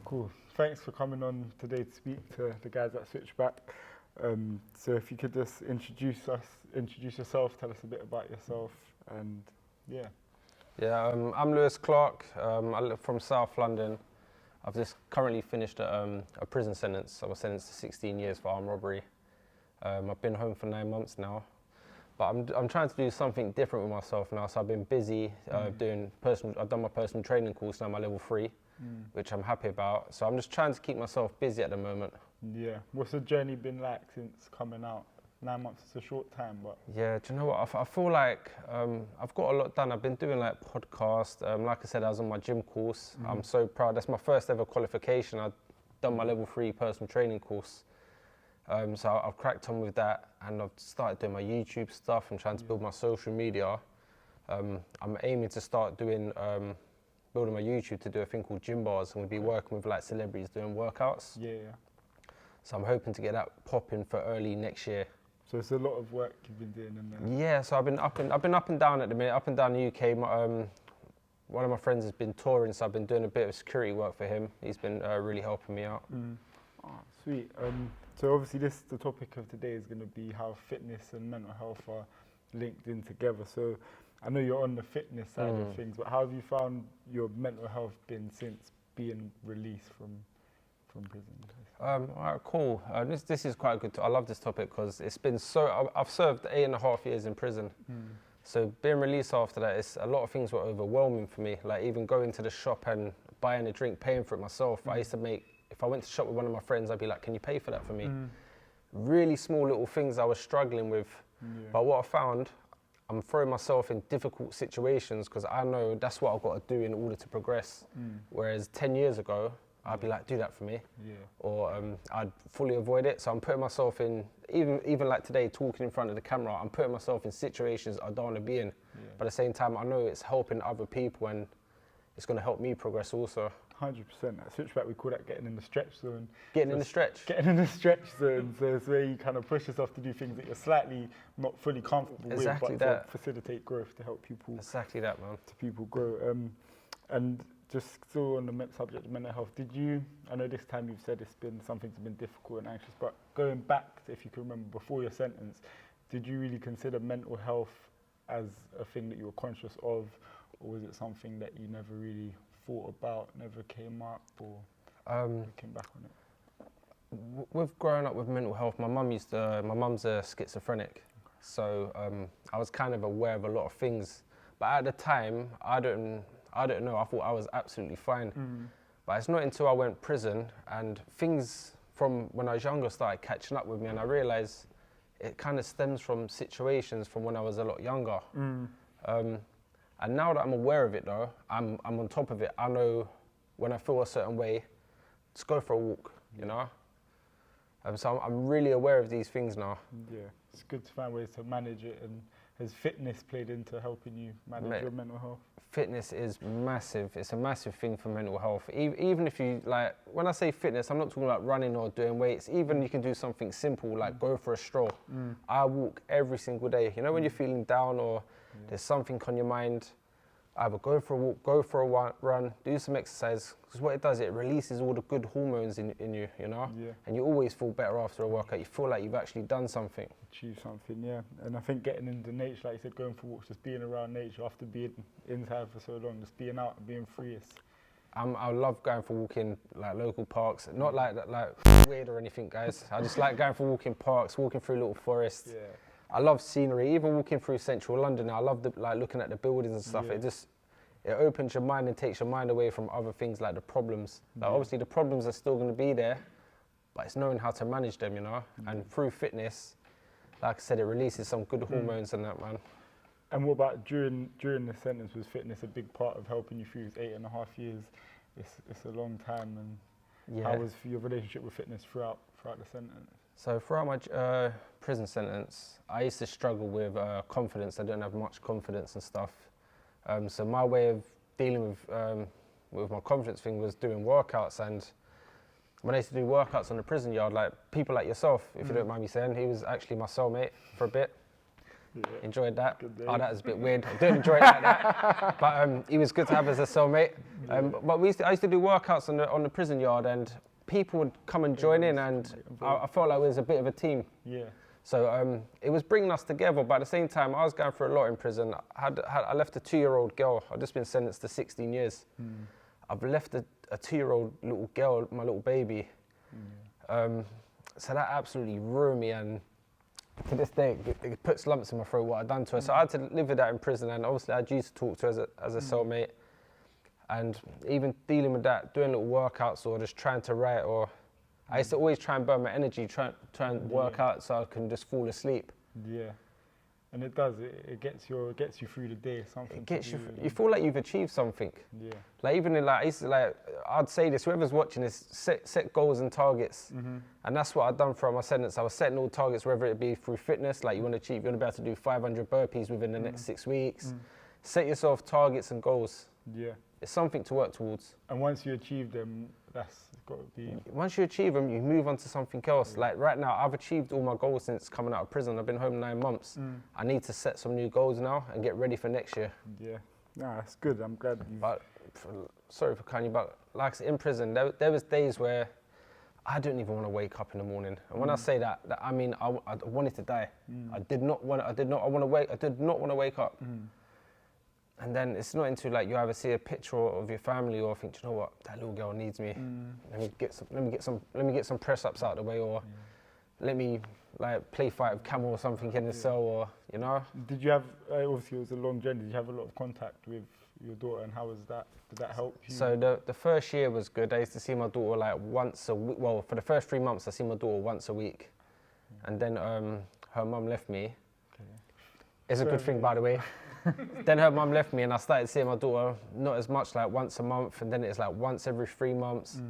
Cool. Thanks for coming on today to speak to the guys at Switchback. So if you could just introduce yourself, tell us a bit about yourself, and yeah. Yeah, I'm Lewis Clark. I live from South London. I've just currently finished a prison sentence. I was sentenced to 16 years for armed robbery. I've been home for 9 months now, but I'm trying to do something different with myself now. So I've been busy I've done my personal training course now, my level 3, which I'm happy about. So I'm just trying to keep myself busy at the moment. Yeah. What's the journey been like since coming out? 9 months is a short time, but... Yeah, do you know what? I feel like I've got a lot done. I've been doing like podcasts. Like I said, I was on my gym course. I'm so proud. That's my first ever qualification. I've done my level 3 personal training course. So I've cracked on with that, and I've started doing my YouTube stuff and trying to build my social media. I'm aiming to start doing building my YouTube to do a thing called gym bars. I'm going to be working with like celebrities doing workouts. Yeah. So I'm hoping to get that popping for early next year. So it's a lot of work you've been doing in there. Yeah, so I've been up and down at the minute, up and down the UK. One of my friends has been touring, so I've been doing a bit of security work for him. He's been really helping me out. Oh, sweet. So obviously the topic of today is going to be how fitness and mental health are linked in together. So I know you're on the fitness side of things, but how have you found your mental health been since being released from prison? All right, cool. This is quite good. I love this topic because it's been so. I've served 8.5 years in prison. So being released after that, a lot of things were overwhelming for me. Like even going to the shop and buying a drink, paying for it myself. I used to if I went to shop with one of my friends, I'd be like, "Can you pay for that for me?" Really small little things I was struggling with. But what I found, I'm throwing myself in difficult situations because I know that's what I've got to do in order to progress. Whereas 10 years ago, I'd be like, do that for me. Or I'd fully avoid it. So I'm putting myself in, even like today, talking in front of the camera, I'm putting myself in situations I don't want to be in. But at the same time, I know it's helping other people and it's going to help me progress also. 100%. At Switchback, we call that getting in the stretch zone. Getting in the stretch? Getting in the stretch zone. So it's where you kind of push yourself to do things that you're slightly not fully comfortable with, but to facilitate growth, to help people. Exactly that, man. To people grow. And just still on the subject of mental health, I know this time you've said it's been something that's been difficult and anxious, but going back, if you can remember, before your sentence, did you really consider mental health as a thing that you were conscious of, or was it something that you never really thought about, never came up, or came back on it? With growing up with mental health, my mum's a schizophrenic, so I was kind of aware of a lot of things, but at the time, I don't know, I thought I was absolutely fine. But it's not until I went prison and things from when I was younger started catching up with me, and I realised it kind of stems from situations from when I was a lot younger. And now that I'm aware of it though, I'm on top of it. I know when I feel a certain way, just go for a walk, you know? So I'm really aware of these things now. Yeah, it's good to find ways to manage it. And has fitness played into helping you manage your mental health? Fitness is massive. It's a massive thing for mental health. Even if you, like, when I say fitness, I'm not talking about running or doing weights. Even you can do something simple, like go for a stroll. I walk every single day. You know, when you're feeling down or there's something on your mind, either go for a walk, go for a run, do some exercise. Because what it does, it releases all the good hormones in you, you know? And you always feel better after a workout. You feel like you've actually done something. Achieved something, yeah. And I think getting into nature, like you said, going for walks, just being around nature after being inside for so long, just being out and being free. I love going for walking like local parks, not like that, like weird or anything, guys. I just like going for walking parks, walking through little forests. I love scenery, even walking through central London. I love looking at the buildings and stuff. It opens your mind and takes your mind away from other things like the problems. Like obviously the problems are still going to be there, but it's knowing how to manage them, you know. And through fitness, like I said, it releases some good hormones and that, man. And what about during the sentence? Was fitness a big part of helping you through 8.5 years? It's a long time. And how was your relationship with fitness throughout the sentence? So throughout my prison sentence, I used to struggle with confidence. I didn't have much confidence and stuff. So my way of dealing with my confidence thing was doing workouts. And when I used to do workouts on the prison yard, like people like yourself, if you don't mind me saying, he was actually my cellmate for a bit. Enjoyed that. Good day. Oh, that was a bit weird. I didn't enjoy it like that. But he was good to have as a cellmate. But I used to do workouts on the prison yard, and people would come and join in, and I felt like it was a bit of a team. Yeah. So it was bringing us together, but at the same time, I was going through a lot in prison. I left a 2-year-old girl. I've just been sentenced to 16 years. I've left a 2-year-old little girl, my little baby. So that absolutely ruined me, and to this day, it puts lumps in my throat what I'd done to her. So I had to live with that in prison, and obviously I used to talk to her as a cellmate. And even dealing with that, doing little workouts or just trying to write, or I used to always try and burn my energy, try and work out so I can just fall asleep. Yeah. And it does. It gets you through the day. Something. It gets you. You feel like you've achieved something. Yeah. Like even in like, I used to, like, I'd say this. Whoever's watching this, set goals and targets, and that's what I'd done throughout my sentence. I was setting all targets, whether it be through fitness, like you want to achieve, you want to be able to do 500 burpees within the next 6 weeks. Set yourself targets and goals. Yeah. It's something to work towards. And once you achieve them, that's got to be. Once you achieve them, you move on to something else. Like right now, I've achieved all my goals since coming out of prison. I've been home 9 months. I need to set some new goals now and get ready for next year. Yeah. Nah, that's good. I'm glad you. But sorry for cutting you, but like I said, in prison, there was days where I didn't even want to wake up in the morning. And when I say that I mean I wanted to die. I did not want to wake up. And then it's not until like you either see a picture of your family or think, you know what, that little girl needs me. Let me get some press ups out of the way, or let me like play fight with Camel or something in the cell, or you know. Did you have obviously it was a long journey? Did you have a lot of contact with your daughter, and how was that? Did that help you? So the first year was good. I used to see my daughter like once a week. Well, for the first 3 months, I see my daughter once a week, and then her mum left me. Okay. It's a good thing, by the way. Then her mum left me, and I started seeing my daughter not as much, like once a month, and then it's like once every 3 months,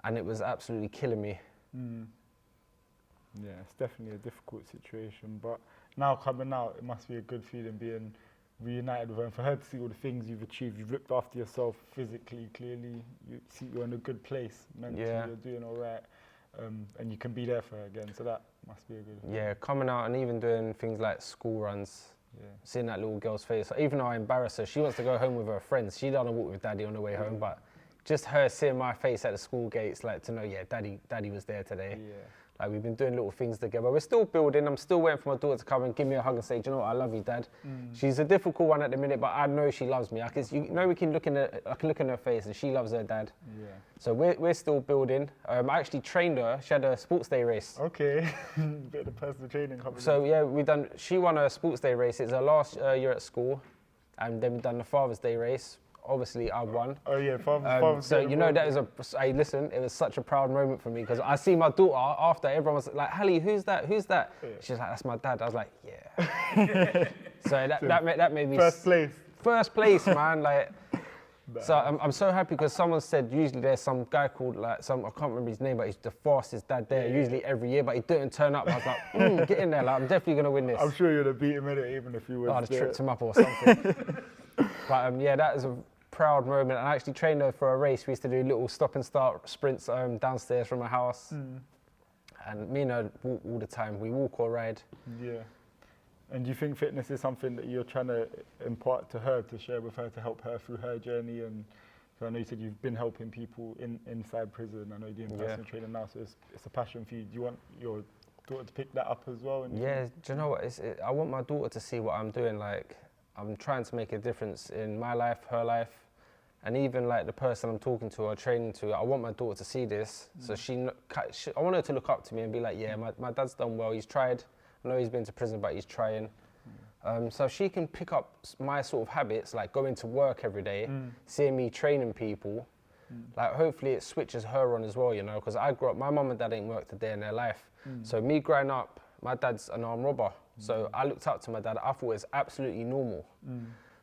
and it was absolutely killing me. Yeah, it's definitely a difficult situation, but now coming out, it must be a good feeling being reunited with her, and for her to see all the things you've achieved. You've looked after yourself physically, clearly, you see you're in a good place mentally, you're doing all right, and you can be there for her again, so that must be a good feeling. Yeah, coming out and even doing things like school runs. Yeah. Seeing that little girl's face, even though I embarrass her, she wants to go home with her friends. She don't want to walk with daddy on the way home, but just her seeing my face at the school gates, like to know, yeah, daddy was there today. Yeah. Like we've been doing little things together. We're still building. I'm still waiting for my daughter to come and give me a hug and say, do you know what, I love you, Dad. She's a difficult one at the minute, but I know she loves me. I can look in her face, and she loves her dad. Yeah. So we're still building. I actually trained her. She had a sports day race. Okay, bit of the personal training coming. So yeah, she won a sports day race. It's her last year at school, and then we've done the Father's Day race. Obviously, I won. Oh yeah, Father's so Day. You know that is listen, it was such a proud moment for me, because I see my daughter after. Everyone was like, Hallie, who's that? Yeah. She's like, that's my dad. I was like, yeah. So that made me first place, man. Like, so I'm so happy, because someone said usually there's some guy called I can't remember his name, but he's the fastest dad there usually every year, but he didn't turn up. I was like, get in there, like I'm definitely gonna win this. I'm sure you'd have beat him in it even if you were. I'd have tripped him up or something. But yeah, that is a proud moment. And I actually trained her for a race. We used to do little stop and start sprints downstairs from my house. And me and her walk all the time. We walk or ride. Yeah. And do you think fitness is something that you're trying to impart to her, to share with her, to help her through her journey? And so I know you said you've been helping people inside prison. I know you're doing personal training now, so it's a passion for you. Do you want your daughter to pick that up as well? Yeah, do you know what? I want my daughter to see what I'm doing. Like, I'm trying to make a difference in my life, her life, and even like the person I'm talking to or training to. I want my daughter to see this, so I want her to look up to me and be like, yeah, my dad's done well. He's tried. I know he's been to prison, but he's trying. So she can pick up my sort of habits, like going to work every day, seeing me training people. Like hopefully it switches her on as well, you know, because I grew up, my mum and dad ain't worked a day in their life. So me growing up, my dad's an armed robber. So I looked up to my dad. I thought it was absolutely normal.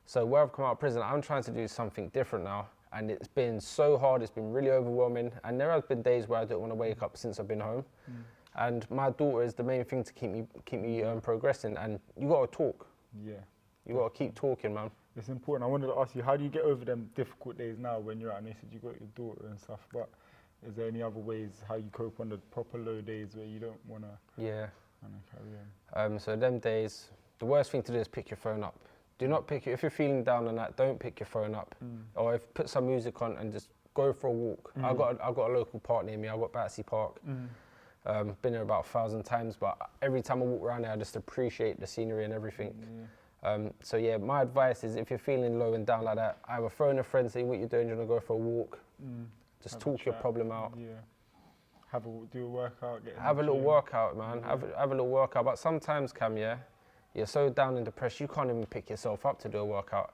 So where I've come out of prison, I'm trying to do something different now. And it's been so hard, it's been really overwhelming. And there have been days where I don't want to wake up since I've been home. And my daughter is the main thing to keep me progressing. And you got to talk. Yeah. You got to keep talking, man. It's important. I wanted to ask you, how do you get over them difficult days now when you're out? And you said you got your daughter and stuff, but is there any other ways how you cope on the proper low days where you don't want to carry on? So them days, the worst thing to do is pick your phone up. Do not pick it. If you're feeling down on that, don't pick your phone up. Or if put some music on and just go for a walk. I got a local park near me. I got Battersea Park. Been there about 1,000 times, but every time I walk around there, I just appreciate the scenery and everything. So yeah, my advice is if you're feeling low and down like that, either phone a friend, say what you're doing, you want to go for a walk. Just Have talk your problem out. Yeah. Do a workout. Have a little workout, man. Have a little workout. But sometimes, Cam, you're so down and depressed, you can't even pick yourself up to do a workout.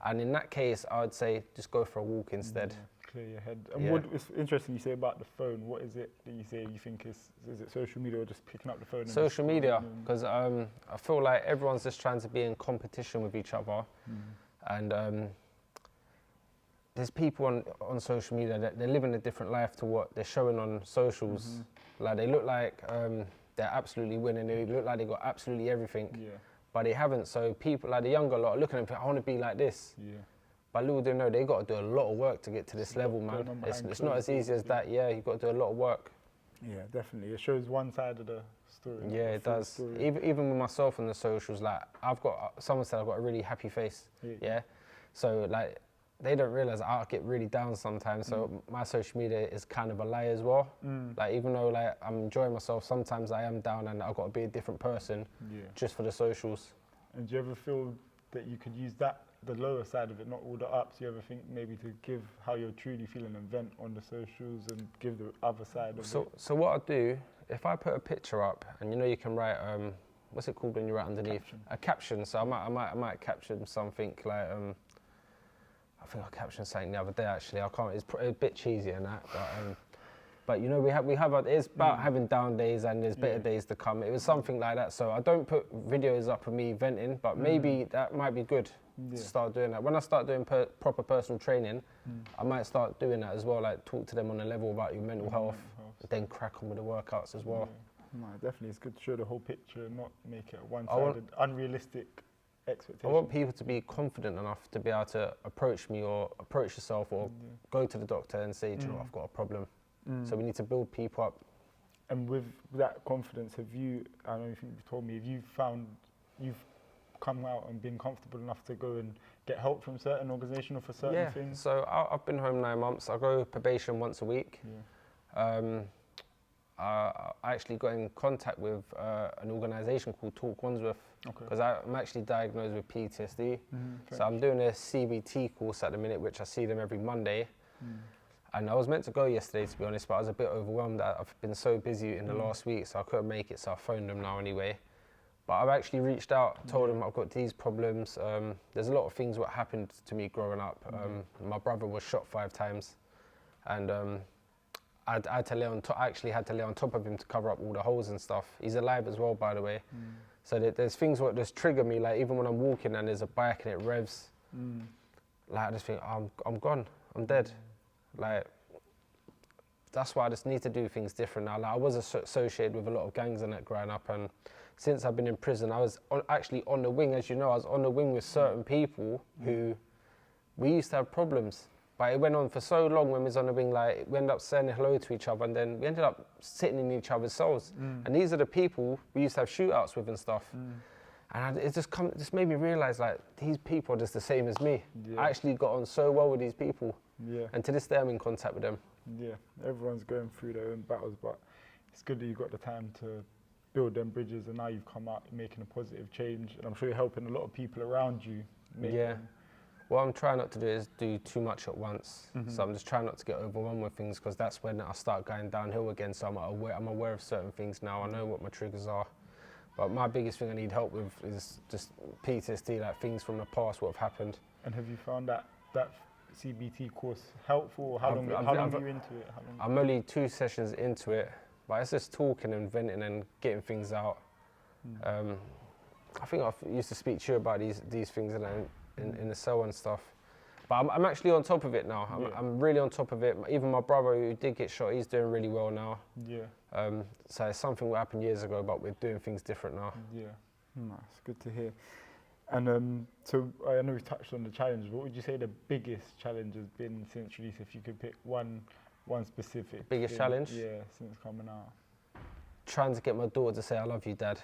And in that case, I would say just go for a walk instead. Clear your head. And what is interesting you say about the phone? What is it that you say you think is it social media or just picking up the phone? Social media, because I feel like everyone's just trying to be in competition with each other. And there's people on social media that they're living a different life to what they're showing on socials. Like they look like they're absolutely winning. They look like they got absolutely everything, but they haven't. So people like the younger lot are looking at them, I want to be like this. But little do they know, they got to do a lot of work to get to this level, man. It's not as easy as that. Yeah, you've got to do a lot of work. Yeah, definitely. It shows one side of the story. Yeah, it does. Even with myself on the socials, like someone said I've got a really happy face. Yeah. So like, they don't realize I get really down sometimes. So my social media is kind of a lie as well. Like even though like I'm enjoying myself, sometimes I am down and I've got to be a different person just for the socials. And do you ever feel that you could use the lower side of it, not all the ups? Do you ever think maybe to give how you're truly feeling and vent on the socials and give the other side of it? So what I do, if I put a picture up and you can write, what's it called when you write underneath? A caption. So I might caption something like, I think I captioned something the other day actually. I can't. It's a bit cheesy and that, but we have. It's about having down days and there's better days to come. It was something like that. So I don't put videos up of me venting, but maybe that might be good to start doing that. When I start doing proper personal training, I might start doing that as well. Like talk to them on a level about your mental health, then crack on with the workouts as well. No, definitely, it's good to show the whole picture and not make it one-sided, unrealistic. I want people to be confident enough to be able to approach me or approach yourself or go to the doctor and say, do you know, I've got a problem. So we need to build people up. And with that confidence, I know you told me, have you found you've come out and been comfortable enough to go and get help from certain organisation or for certain things? So I've been home 9 months. I go probation once a week. I actually got in contact with an organisation called Talk Wandsworth because I'm actually diagnosed with PTSD. So I'm doing a CBT course at the minute, which I see them every Monday. And I was meant to go yesterday, to be honest, but I was a bit overwhelmed. I've been so busy in the last week, so I couldn't make it, so I phoned them now anyway. But I've actually reached out, told them I've got these problems. There's a lot of things what happened to me growing up. My brother was shot 5 times, and I actually had to lay on top of him to cover up all the holes and stuff. He's alive as well, by the way. So there's things what just trigger me, like even when I'm walking and there's a bike and it revs, like I just think, I'm gone, I'm dead. Like, that's why I just need to do things different now. Like, I was associated with a lot of gangs and that growing up, and since I've been in prison, I was actually on the wing, as you know, I was on the wing with certain people who, we used to have problems. But it went on for so long when we was on the wing, like, we ended up saying hello to each other, and then we ended up sitting in each other's cells. And these are the people we used to have shootouts with and stuff. And it just made me realise, like, these people are just the same as me. I actually got on so well with these people. And to this day, I'm in contact with them. Everyone's going through their own battles, but it's good that you've got the time to build them bridges, and now you've come out making a positive change, and I'm sure you're helping a lot of people around you. What I'm trying not to do is do too much at once. So I'm just trying not to get overwhelmed with things, because that's when I start going downhill again. So I'm aware of certain things now. I know what my triggers are. But my biggest thing I need help with is just PTSD, like things from the past, what have happened. And have you found that CBT course helpful? How long are you into it? I'm only 2 sessions into it, but it's just talking and venting and getting things out. I think I used to speak to you about these things in the cell and stuff. But I'm actually on top of it now. I'm really on top of it. Even my brother who did get shot, he's doing really well now. So it's something that happened years ago, but we're doing things different now. Nice, good to hear. And so I know we touched on the challenges. What would you say the biggest challenge has been since release? If you could pick one specific. Biggest challenge? Yeah, since coming out. Trying to get my daughter to say, I love you, Dad.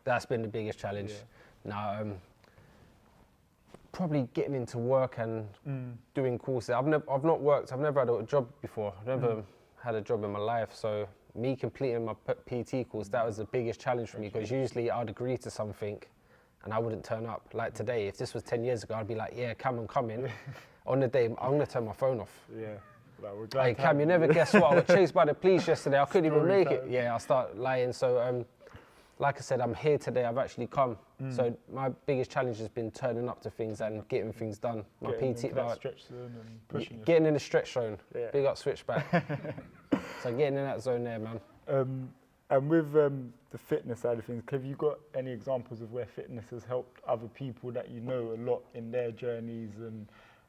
That's been the biggest challenge. Now, probably getting into work and doing courses. I've not worked. I've never had a job before. I've never had a job in my life. So me completing my PT course, that was the biggest challenge for me, because usually I'd agree to something and I wouldn't turn up. Like today, if this was 10 years ago, I'd be like, yeah, Cam, I'm coming. On the day, I'm gonna turn my phone off. Yeah. Like, we're glad Hey, Cam, you never guess what? I got chased by the police yesterday. I couldn't even make it. time. Yeah, I start lying. So, like I said, I'm here today. I've actually come. So my biggest challenge has been turning up to things and getting things done. My getting PT, into that stretch zone and pushing getting in the stretch zone. Yeah. Big up Switchback. So getting in that zone there, man. And with the fitness side of things, have you got any examples of where fitness has helped other people that you know a lot in their journeys, and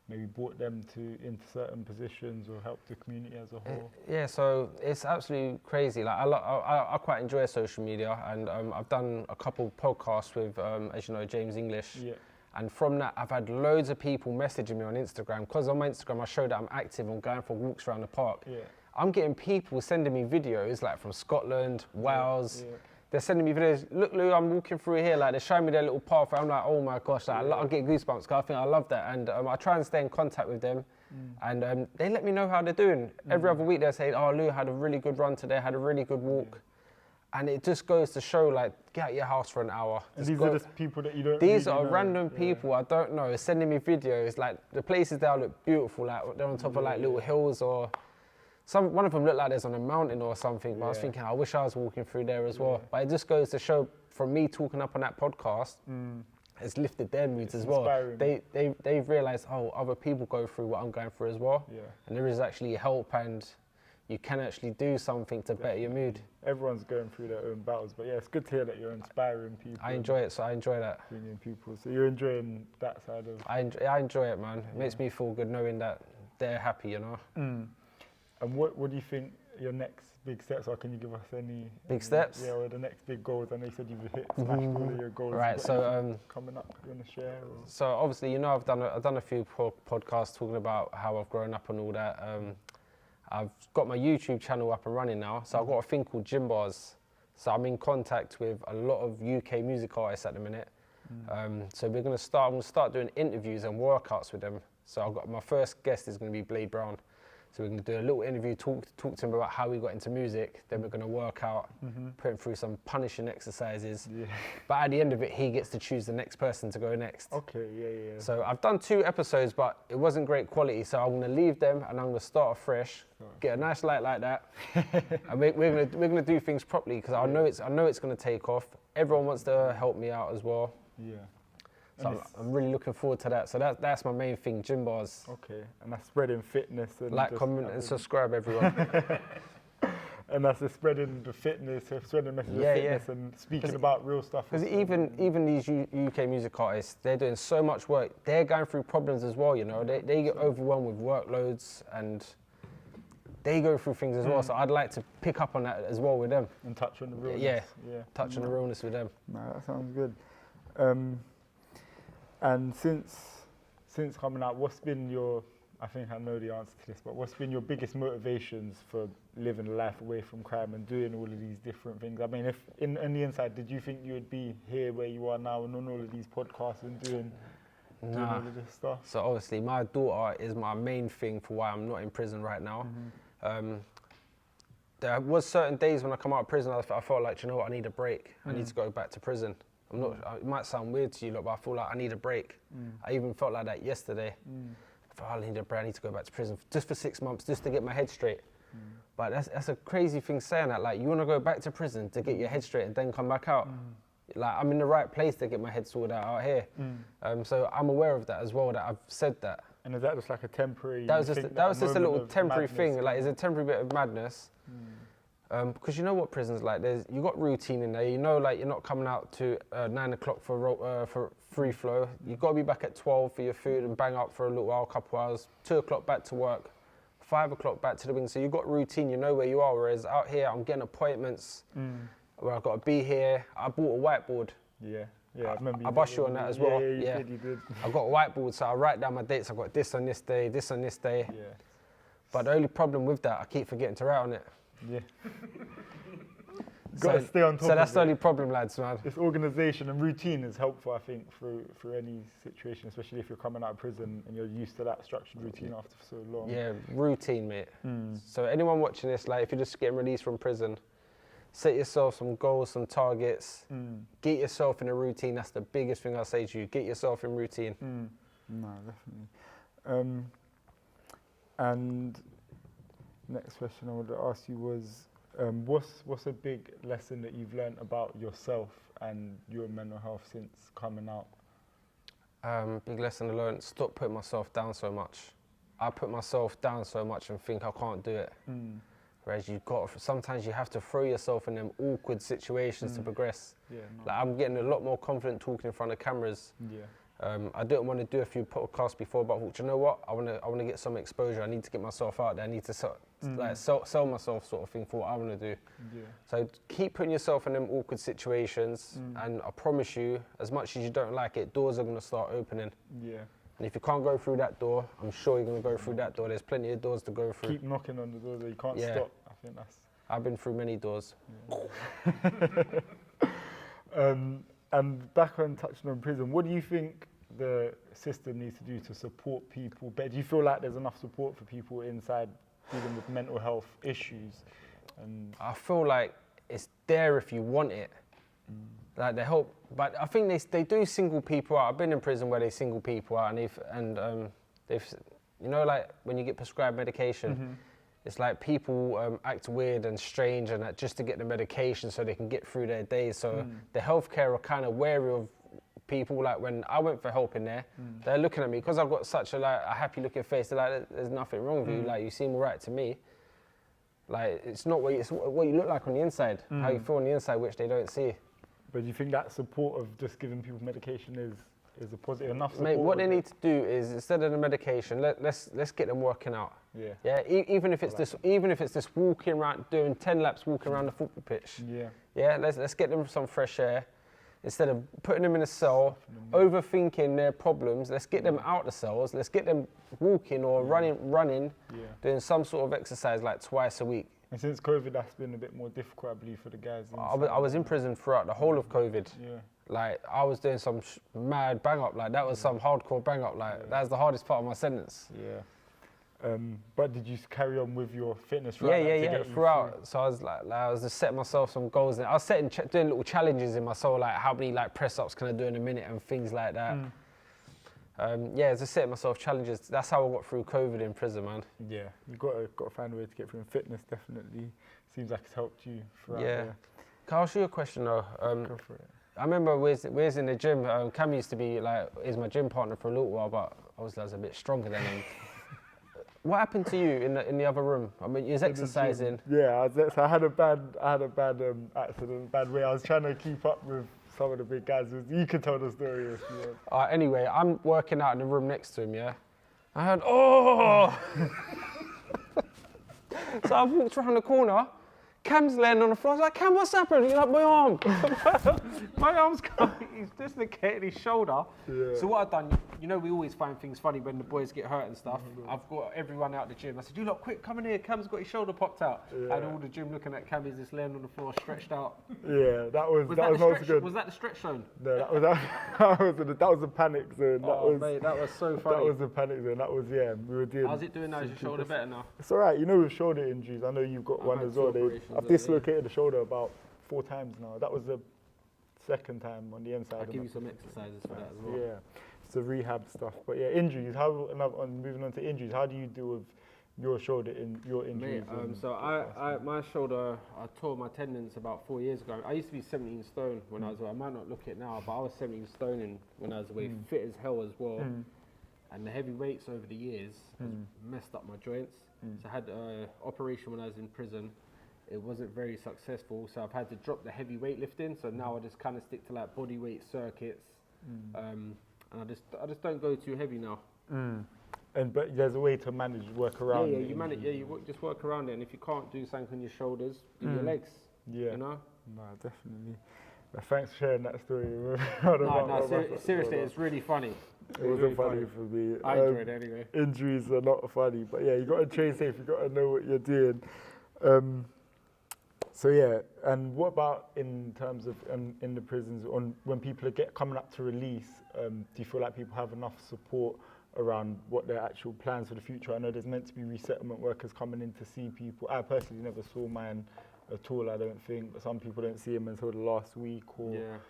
maybe brought them into certain positions or helped the community as a whole? Yeah, so it's absolutely crazy. Like I quite enjoy social media, and I've done a couple podcasts with, as you know, James English. Yeah. And from that, I've had loads of people messaging me on Instagram, because on my Instagram I show that I'm active and going for walks around the park. Yeah. I'm getting people sending me videos like from Scotland, Wales. Yeah. They're sending me videos. Look, Lou, I'm walking through here. Like, they're showing me their little path. I'm like, oh my gosh, like, I'm getting goosebumps, because I think I love that. And I try and stay in contact with them. And they let me know how they're doing. Every other week they're saying, oh, Lou, had a really good run today, had a really good walk. And it just goes to show, like, get out your house for an hour. And these are just people that you don't These really are know. random people I don't know sending me videos. Like, the places there look beautiful. Like, they're on top of like little hills, or one of them looked like there's on a mountain or something. But I was thinking, I wish I was walking through there as well. But it just goes to show, from me talking up on that podcast, it's lifted their moods as well. They've realised, oh, other people go through what I'm going through as well. Yeah. And there is actually help, and you can actually do something to better your mood. Everyone's going through their own battles, but yeah, it's good to hear that you're inspiring people. I enjoy it, so I enjoy that. Bringing people, so you're enjoying that side of. I enjoy it, man. It makes me feel good knowing that they're happy, you know. And what do you think your next big steps are? Can you give us any big steps? Yeah, or the next big goals? I know you said you've smashed all of your goals. Right, so coming up, you want to share? Or? So obviously, you know, I've done a few podcasts talking about how I've grown up and all that. I've got my YouTube channel up and running now, so I've got a thing called Gym Bars. So I'm in contact with a lot of UK music artists at the minute. So I'm going to start doing interviews and workouts with them. So I've got my first guest is going to be Blade Brown. So we're going to do a little interview, talk to him about how he got into music. Then we're going to work out, put him through some punishing exercises. Yeah. But at the end of it, he gets to choose the next person to go next. Okay, yeah. So I've done 2 episodes, but it wasn't great quality. So I'm going to leave them and I'm going to start afresh, get a nice light like that, and we're going to do things properly, because I know it's going to take off. Everyone wants to help me out as well. Yeah. So I'm really looking forward to that. So that's my main thing, Gym Bars. Okay, and that's spreading fitness. And like, comment, and subscribe, everyone. And that's the spreading the fitness, spreading the message of fitness and speaking about real stuff. Because even these UK music artists, they're doing so much work. They're going through problems as well, you know. They get overwhelmed with workloads, and they go through things as well. So I'd like to pick up on that as well with them. And touch on the realness. Yeah. Touch on the realness with them. No, that sounds good. And since coming out, what's been your, I think I know the answer to this, but what's been your biggest motivations for living a life away from crime and doing all of these different things? I mean, if in the inside, did you think you would be here where you are now and on all of these podcasts and doing all of this stuff? So obviously my daughter is my main thing for why I'm not in prison right now. There was certain days when I come out of prison, I felt like, you know what, I need a break. I need to go back to prison. I'm not. It might sound weird to you, but I feel like I need a break. I even felt like that yesterday. I thought, I need a break. I need to go back to prison just for 6 months, just to get my head straight. But that's a crazy thing saying that. Like, you want to go back to prison to get your head straight and then come back out. Like, I'm in the right place to get my head sorted out here. So I'm aware of that as well. That I've said that. And is that just like a temporary? That was just a little temporary thing. Like, it's a temporary bit of madness. Because you know what prison's like. You got routine in there. You know, like, you're not coming out to 9 o'clock for free flow. You've got to be back at 12 for your food and bang up for a little while, a couple hours. 2 o'clock back to work. 5 o'clock back to the wing. So you've got routine. You know where you are. Whereas out here, I'm getting appointments where I've got to be here. I bought a whiteboard. Yeah, I remember. I bust you on that as well. Yeah, you did. I've got a whiteboard, so I write down my dates. I've got this on this day, this on this day. Yeah. But the only problem with that, I keep forgetting to write on it. Yeah. You've got to stay on top of it. So that's the only problem, lads, man. This organisation and routine is helpful, I think, through any situation, especially if you're coming out of prison and you're used to that structured routine after so long. Yeah, routine, mate. So anyone watching this, like, if you're just getting released from prison, set yourself some goals, some targets. Get yourself in a routine. That's the biggest thing I'll say to you. Get yourself in routine. No, definitely. And next question I wanted to ask you was, what's a big lesson that you've learned about yourself and your mental health since coming out? Big lesson I learned, stop putting myself down so much. I put myself down so much and think I can't do it. Whereas sometimes you have to throw yourself in them awkward situations to progress. Yeah, no. Like, I'm getting a lot more confident talking in front of cameras. Yeah. I didn't want to do a few podcasts before, but I thought, you know what? I want to get some exposure. I need to get myself out there. I need to sell myself, sort of thing, for what I want to do. Yeah. So keep putting yourself in them awkward situations, and I promise you, as much as you don't like it, doors are going to start opening. Yeah. And if you can't go through that door, I'm sure you're going to go through that door. There's plenty of doors to go through. Keep knocking on the door. You can't stop. I think that's. I've been through many doors. Yeah. And back on touching on prison, what do you think the system needs to do to support people? But do you feel like there's enough support for people inside dealing with mental health issues? And I feel like it's there if you want it. Like, they help, but I think they do single people out. I've been in prison where they single people out, and they've, you know, like when you get prescribed medication, it's like people act weird and strange, and that just to get the medication so they can get through their days. So the healthcare are kind of wary of people. Like, when I went for help in there, they're looking at me because I've got such a happy looking face. They're like, there's nothing wrong with you. Like, you seem all right to me. Like, it's not it's what you look like on the inside, how you feel on the inside, which they don't see. But do you think that support of just giving people medication is a positive enough support? Mate, what they need to do is, instead of the medication, let's get them working out. Yeah. Yeah. Even if it's this walking around, doing 10 laps, walking around the football pitch. Yeah. Yeah. Let's get them some fresh air. Instead of putting them in a cell, overthinking their problems, let's get them out the cells. Let's get them walking or running, doing some sort of exercise like twice a week. And since COVID, that's been a bit more difficult, I believe, for the guys. I was in prison throughout the whole of COVID. Yeah. Like, I was doing some mad bang up. Like, that was some hardcore bang up. Like, that was the hardest part of my sentence. Yeah. But did you carry on with your fitness throughout? Yeah, throughout. So I was just setting myself some goals. I was doing little challenges in my soul, like how many press ups can I do in a minute and things like that. Just setting myself challenges. That's how I got through COVID in prison, man. Yeah, you got to find a way to get through. And fitness definitely seems like it's helped you throughout. Yeah. Can I ask you a question though? Go for it. I remember we was in the gym. Cam used to be is my gym partner for a little while, but obviously I was a bit stronger than him. What happened to you in the other room? I mean, you was exercising. Yeah, I had a bad accident, bad way. I was trying to keep up with some of the big guys. You can tell the story if you want. Anyway, I'm working out in the room next to him, yeah? I heard, oh! So I walked around the corner, Cam's laying on the floor. I was like, Cam, what's happened? He's like, my arm. My arm's he's dislocated his shoulder. Yeah. So what I've done, you know, we always find things funny when the boys get hurt and stuff. I've got everyone out the gym. I said, you lot, quick, come in here. Cam's got his shoulder popped out. Yeah. And all the gym looking at Cam, he's just laying on the floor, stretched out. Yeah, that was not good. Was that the stretch zone? No, that was a panic zone. Mate, that was so funny. That was a panic zone. That was, we were doing. How's it doing now? Is your shoulder better now? It's all right. You know, with shoulder injuries, I know you've got one as well. I've dislocated the shoulder about 4 times now. That was the second time on the inside. I'll give you some exercises for that as well. Yeah, it's the rehab stuff. But yeah, injuries. Moving on to injuries, how do you deal with your shoulder your injuries? Mate, so my shoulder, I tore my tendons about 4 years ago. I used to be 17 stone when I was away. I might not look it now, but I was 17 stone when I was away, fit as hell as well. And the heavy weights over the years has messed up my joints. So I had an operation when I was in prison. It wasn't very successful, so I've had to drop the heavy weightlifting. So now I just kind of stick to like body weight circuits, and I just don't go too heavy now. But there's a way to work around. Yeah, you manage. Yeah, you just work around it. And if you can't do something on your shoulders, do your legs. Yeah, you know. No, definitely. Thanks for sharing that story. Seriously, it's really funny. It wasn't funny for me. I enjoyed it anyway. Injuries are not funny, but yeah, you got to train safe. You got to know what you're doing. So yeah, and what about in terms of in the prisons, on when people are coming up to release, do you feel like people have enough support around what their actual plans for the future? I know there's meant to be resettlement workers coming in to see people. I personally never saw mine at all, I don't think, but some people don't see them until the last week, or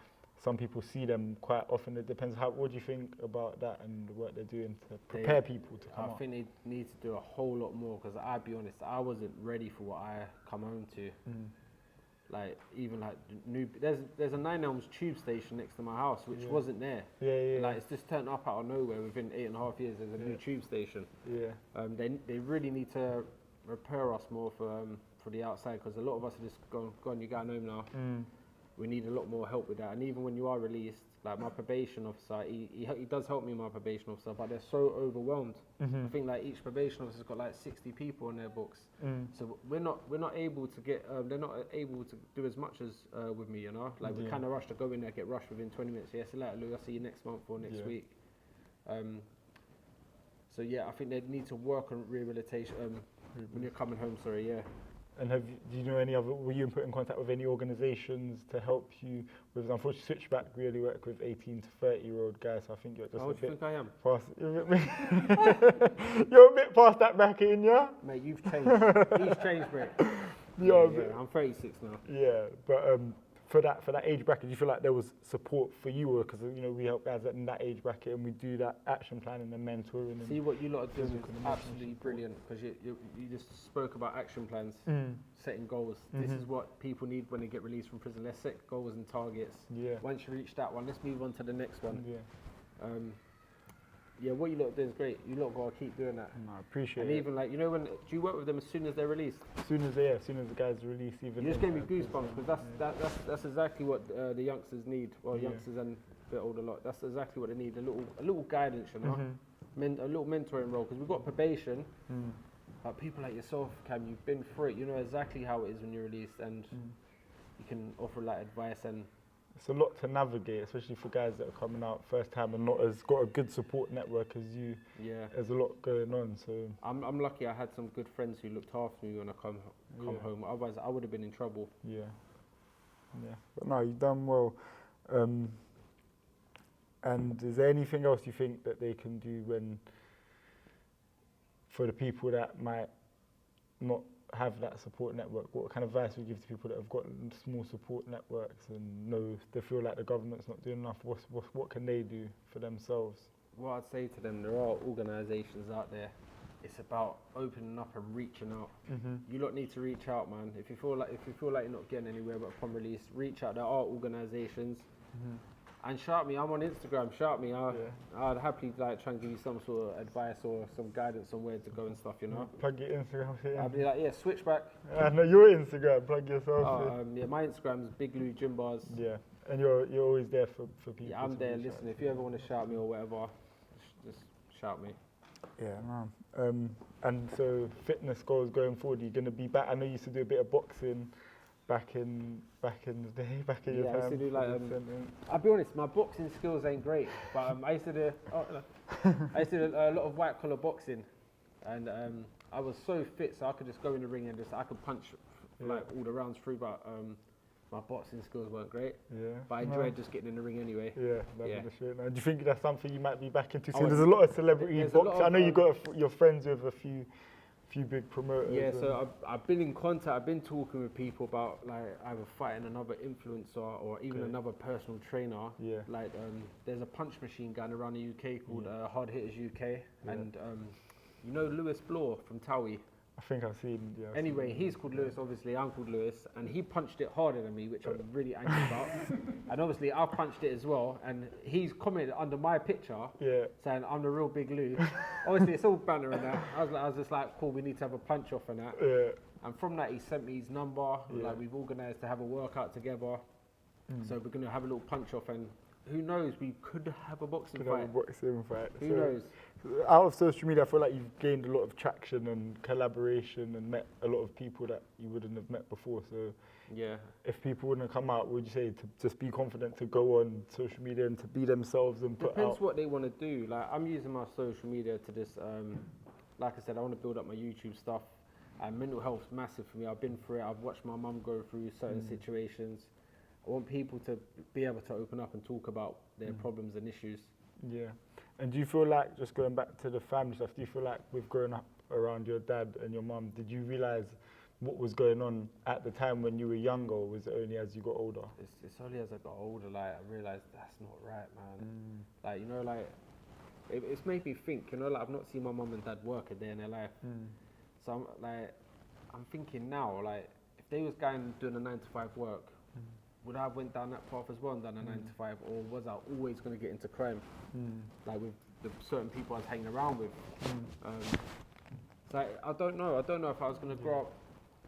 some people see them quite often. It depends. What do you think about that and what they're doing to prepare people to come up? I think they need to do a whole lot more, because I'll be honest, I wasn't ready for what I come home to. Like, even like there's a 9 Elms tube station next to my house, which wasn't there. Like, it's just turned up out of nowhere within 8.5 years. There's a new tube station. They really need to repair us more for the outside, because a lot of us are just gone, you going home now. We need a lot more help with that. And even when you are released, like my probation officer, he does help me, my probation officer, but they're so overwhelmed. I think like each probation officer's got like 60 people on their books. So we're not able to get, they're not able to do as much as with me, you know? Like we kind of rush to go in there, get rushed within 20 minutes. Yeah, so later, Lou, I'll see you next month or next week. So yeah, I think they need to work on rehabilitation when you're coming home, And do you know any other, were you put in contact with any organisations to help you with, unfortunately Switchback really work with 18 to 30-year-old guys, so I think you're just How do you think I am? past, you're a bit past that bracket, yeah? Mate, you've changed. You've changed, mate. I'm 36 now. Yeah, but for that age bracket, do you feel like there was support for you? Because, you know, we help guys in that age bracket and we do that action planning and mentoring. See, what you lot are doing is absolutely brilliant, because you just spoke about action plans, setting goals. This is what people need when they get released from prison. Let's set goals and targets. Once you reach that one, let's move on to the next one. What you lot are doing is great. You lot got to keep doing that. I appreciate it. And even like, you know, do you work with them as soon as they're released? As soon as the guys are released, even. You just gave me goosebumps, because that's exactly what the youngsters need. Well, youngsters and a bit older lot. That's exactly what they need. A little guidance, you know, a little mentoring role. Because we've got probation, but people like yourself, Cam, you've been through it. You know exactly how it is when you're released, and you can offer like advice. And it's a lot to navigate, especially for guys that are coming out first time and not as got a good support network as you. There's a lot going on. So I'm lucky. I had some good friends who looked after me when I come home. Otherwise, I would have been in trouble. But no, you've done well. And is there anything else you think that they can do for the people that might not have that support network? What kind of advice would you give to people that have got small support networks and know they feel like the government's not doing enough? What can they do for themselves? What I'd say to them, there are organisations out there. It's about opening up and reaching out. You lot need to reach out, man. If you feel like you're not getting anywhere but upon release, reach out. There are organisations. And shout me, I'm on Instagram, shout me. I'd happily like try and give you some sort of advice or some guidance on where to go and stuff, you know. Plug your Instagram here. I'd be like, Switchback. I know your Instagram, plug yourself in. My Instagram's Big Lou Gym Bars. And you're always there for people. Yeah, I'm there, listen, if you ever want to shout me or whatever, just shout me. And so fitness goals going forward, you're going to be back. I know you used to do a bit of boxing back in the day, back in your time. I used to do like, I'll be honest, my boxing skills ain't great, but I used to do a lot of white collar boxing, and I was so fit, so I could just go in the ring and I could punch like all the rounds through, but my boxing skills weren't great. But I enjoyed just getting in the ring anyway. Do you think that's something you might be back into soon? There's a lot of celebrity boxing. I know you got your friends with a few big promoters. So I've been in contact. I've been talking with people about like either fighting another influencer or even another personal trainer. Like there's a punch machine going around the UK called Hard Hitters UK, and you know Lewis Bloor from Towie. I think I've seen. Anyway, he's called Lewis. Obviously, I'm called Lewis, and he punched it harder than me, which I'm really angry about. And obviously, I've punched it as well. And he's commented under my picture, saying I'm the real Big Lou. Obviously, it's all banter and that. I was just like, cool, we need to have a punch off and that. And from that, he sent me his number. Like we've organised to have a workout together. So we're gonna have a little punch off, and who knows, we could have a boxing fight. Who knows? Out of social media, I feel like you've gained a lot of traction and collaboration and met a lot of people that you wouldn't have met before. So if people wouldn't come out, would you say to just be confident to go on social media and to be themselves and put out? Depends what they want to do. Like I'm using my social media to just, like I said, I want to build up my YouTube stuff. And mental health's massive for me. I've been through it. I've watched my mum go through certain situations. I want people to be able to open up and talk about their problems and issues. Yeah. And do you feel like, just going back to the family stuff, do you feel like with growing up around your dad and your mum, did you realise what was going on at the time when you were younger, or was it only as you got older? It's only as I got older, like, I realised that's not right, man. Like, you know, like, it's made me think, you know, like, I've not seen my mum and dad work a day in their life. So I'm thinking now, like, if they was going doing a 9 to 5 work, would I have went down that path as well and done a 9 to 5, or was I always going to get into crime, like with the certain people I was hanging around with? So I don't know. I don't know if I was going to grow up,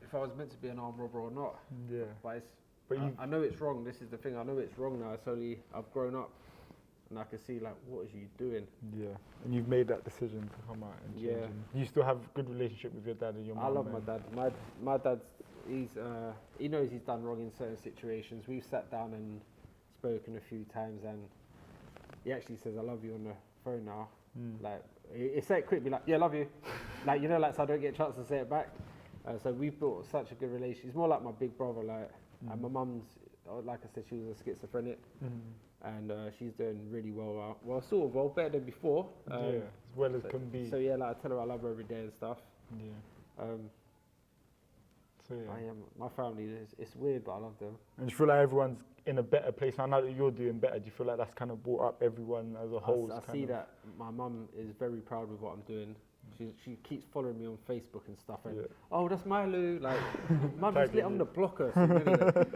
if I was meant to be an armed robber or not. Yeah. But But I know it's wrong. This is the thing. I know it's wrong now. It's only I've grown up, and I can see, like, what is you doing? Yeah. And you've made that decision to come out and change. Yeah. And you still have a good relationship with your dad and your mum? I love my dad. My dad's he knows he's done wrong in certain situations. We've sat down and spoken a few times, and he actually says I love you on the phone now. Like, he said it quickly, like, yeah, love you. Like, you know, like, so I don't get a chance to say it back. So we've built such a good relationship. He's more like my big brother, like, and my mum's, like I said, she was a schizophrenic, and she's doing really well. Well, sort of well, better than before. As well as can be. So yeah, like, I tell her I love her every day and stuff. Yeah. So yeah. I am. My family, it's weird, but I love them. And do you feel like everyone's in a better place now that you're doing better? Do you feel like that's kind of brought up everyone as a whole? I see that my mum is very proud with what I'm doing. She keeps following me on Facebook and stuff, and oh, that's my Lou. Like, mum, just lit on the blocker. So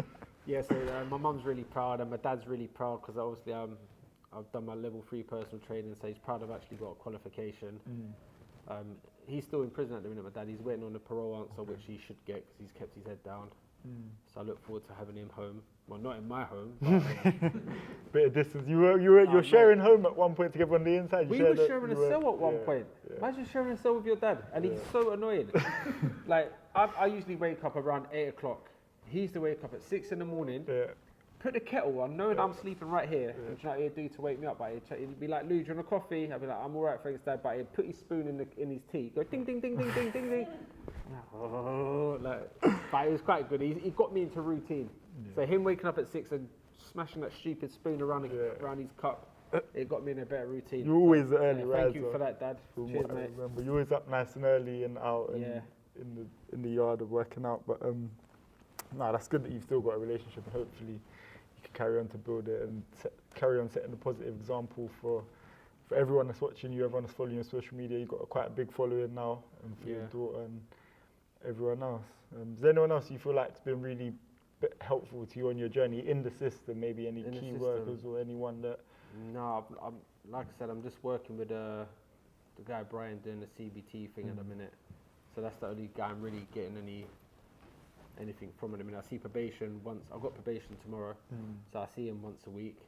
yeah, so my mum's really proud, and my dad's really proud because obviously I've done my level 3 personal training, so he's proud I've actually got a qualification. He's still in prison at the minute, my dad. He's waiting on the parole answer, which he should get because he's kept his head down. So I look forward to having him home. Well, not in my home. But, bit of distance. You're sharing home at one point together on the inside. We were sharing a cell at one point. Imagine sharing a cell with your dad, and he's so annoying. Like, I usually wake up around 8 o'clock. He used to wake up at 6 in the morning. Put the kettle on, knowing I'm sleeping right here. And you know what he'd do to wake me up? But he'd be like, Lou, do you want a coffee? I'd be like, I'm all right, thanks, Dad. But he'd put his spoon in his tea, go ding, ding, ding, ding, ding, ding, ding. But it was quite good. He got me into routine. So him waking up at 6 and smashing that stupid spoon around his cup, it got me in a better routine. You're always the early riser. Thank you for that, Dad. Cheers, mate. Remember, you're always up nice and early and out in the yard of working out. But that's good that you've still got a relationship, and hopefully you can carry on to build it and carry on setting a positive example for everyone that's watching you, everyone that's following you on social media. You've got quite a big following now, and for your daughter and everyone else. Is there anyone else you feel like has been really helpful to you on your journey in the system? Maybe any key workers or anyone that? No, I'm like I said, I'm just working with the guy Brian doing the CBT thing at the minute. So that's the only guy I'm really getting anything from at the minute. I see probation once. I've got probation tomorrow, so I see him once a week.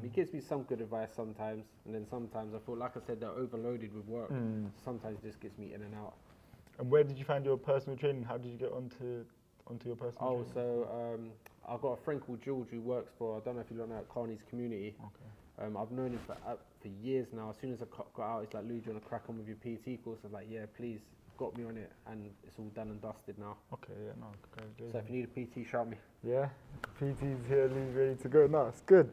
He gives me some good advice sometimes, and then sometimes I feel, like I said, they're overloaded with work. Sometimes it just gets me in and out. And where did you find your personal training? How did you get onto your personal training? So I've got a friend called George who works for, I don't know if you know that, Carney's Community. I've known him for years now. As soon as I got out, he's like, Lou, do you want to crack on with your PT course? I was like, yeah, please. Got me on it, and it's all done and dusted now. Congratulations. So if you need a PT, shout me. Yeah, PT's here, Lou's ready to go. No, it's good.